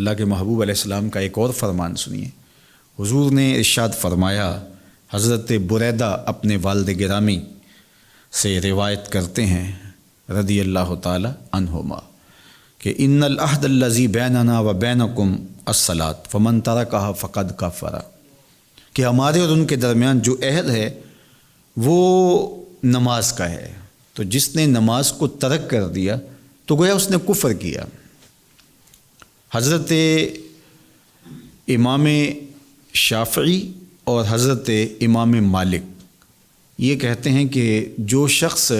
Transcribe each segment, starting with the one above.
اللہ کے محبوب علیہ السلام کا ایک اور فرمان سنیے۔ حضور نے ارشاد فرمایا، حضرت بریدہ اپنے والد گرامی سے روایت کرتے ہیں رضی اللہ تعالی عنہما کہ ان العہد الذی بیننا و بینکم الصلاۃ فمن ترکھا فقد کفر، کہ ہمارے اور ان کے درمیان جو عہد ہے وہ نماز کا ہے، تو جس نے نماز کو ترک کر دیا تو گویا اس نے کفر کیا۔ حضرت امام شافعی اور حضرت امام مالک یہ کہتے ہیں کہ جو شخص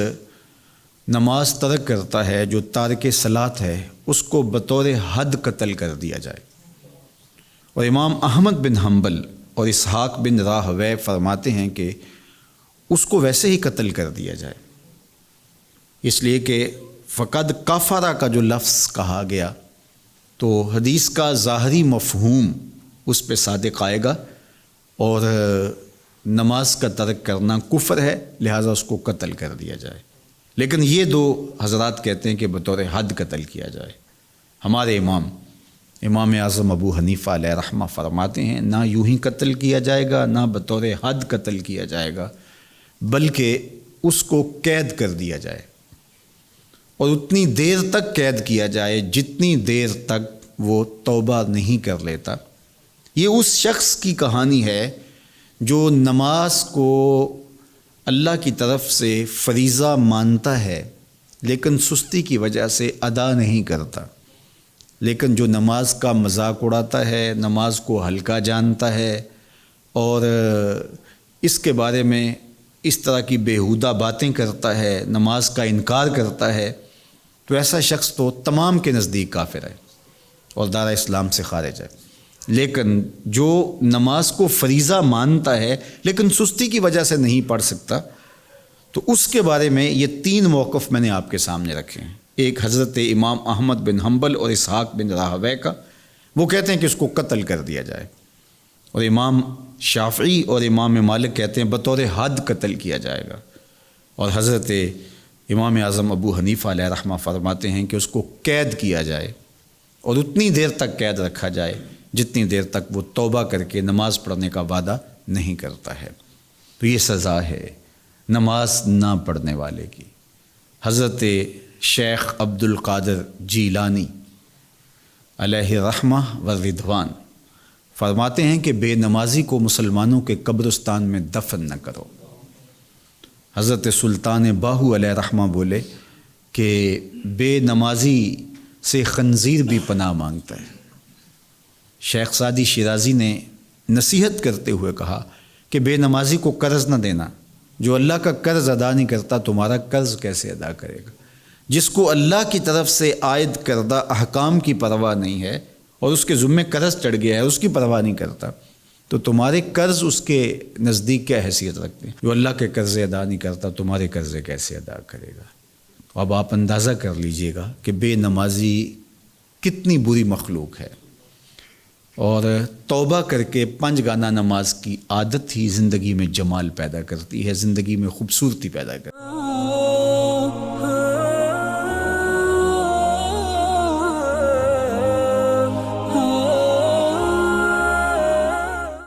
نماز ترک کرتا ہے، جو تارک صلاۃ ہے، اس کو بطور حد قتل کر دیا جائے، اور امام احمد بن حنبل اور اسحاق بن راہویہ فرماتے ہیں کہ اس کو ویسے ہی قتل کر دیا جائے، اس لیے کہ فقد کفر کا جو لفظ کہا گیا تو حدیث کا ظاہری مفہوم اس پہ صادق آئے گا، اور نماز کا ترک کرنا کفر ہے، لہٰذا اس کو قتل کر دیا جائے۔ لیکن یہ دو حضرات کہتے ہیں کہ بطور حد قتل کیا جائے۔ ہمارے امام اعظم ابو حنیفہ علیہ رحمہ فرماتے ہیں نہ یوں ہی قتل کیا جائے گا، نہ بطور حد قتل کیا جائے گا، بلکہ اس کو قید کر دیا جائے، اور اتنی دیر تک قید کیا جائے جتنی دیر تک وہ توبہ نہیں کر لیتا۔ یہ اس شخص کی کہانی ہے جو نماز کو اللہ کی طرف سے فریضہ مانتا ہے لیکن سستی کی وجہ سے ادا نہیں کرتا، لیکن جو نماز کا مذاق اڑاتا ہے، نماز کو ہلکا جانتا ہے، اور اس کے بارے میں اس طرح کی بیہودہ باتیں کرتا ہے، نماز کا انکار کرتا ہے، تو ایسا شخص تو تمام کے نزدیک کافر ہے اور دارِ اسلام سے خارج ہے۔ لیکن جو نماز کو فریضہ مانتا ہے لیکن سستی کی وجہ سے نہیں پڑھ سکتا، تو اس کے بارے میں یہ تین موقف میں نے آپ کے سامنے رکھے ہیں۔ ایک حضرت امام احمد بن حنبل اور اسحاق بن راہویہ کا، وہ کہتے ہیں کہ اس کو قتل کر دیا جائے، اور امام شافعی اور امام مالک کہتے ہیں بطور حد قتل کیا جائے گا، اور حضرت امام اعظم ابو حنیفہ علیہ رحمہ فرماتے ہیں کہ اس کو قید کیا جائے، اور اتنی دیر تک قید رکھا جائے جتنی دیر تک وہ توبہ کر کے نماز پڑھنے کا وعدہ نہیں کرتا ہے۔ تو یہ سزا ہے نماز نہ پڑھنے والے کی۔ حضرت شیخ عبد القادر جیلانی علیہ رحمہ و رضوان فرماتے ہیں کہ بے نمازی کو مسلمانوں کے قبرستان میں دفن نہ کرو۔ حضرت سلطان باہو علیہ رحمہ بولے کہ بے نمازی سے خنزیر بھی پناہ مانگتا ہے۔ شیخ سعدی شیرازی نے نصیحت کرتے ہوئے کہا کہ بے نمازی کو قرض نہ دینا، جو اللہ کا قرض ادا نہیں کرتا تمہارا قرض کیسے ادا کرے گا؟ جس کو اللہ کی طرف سے عائد کردہ احکام کی پرواہ نہیں ہے اور اس کے ذمے قرض چڑھ گیا ہے، اس کی پرواہ نہیں کرتا، تو تمہارے قرض اس کے نزدیک کیا حیثیت رکھتے ہیں؟ جو اللہ کے قرض ادا نہیں کرتا تمہارے قرض کیسے ادا کرے گا؟ اب آپ اندازہ کر لیجئے گا کہ بے نمازی کتنی بری مخلوق ہے، اور توبہ کر کے 5 گانا نماز کی عادت ہی زندگی میں جمال پیدا کرتی ہے، زندگی میں خوبصورتی پیدا کرتی ہے۔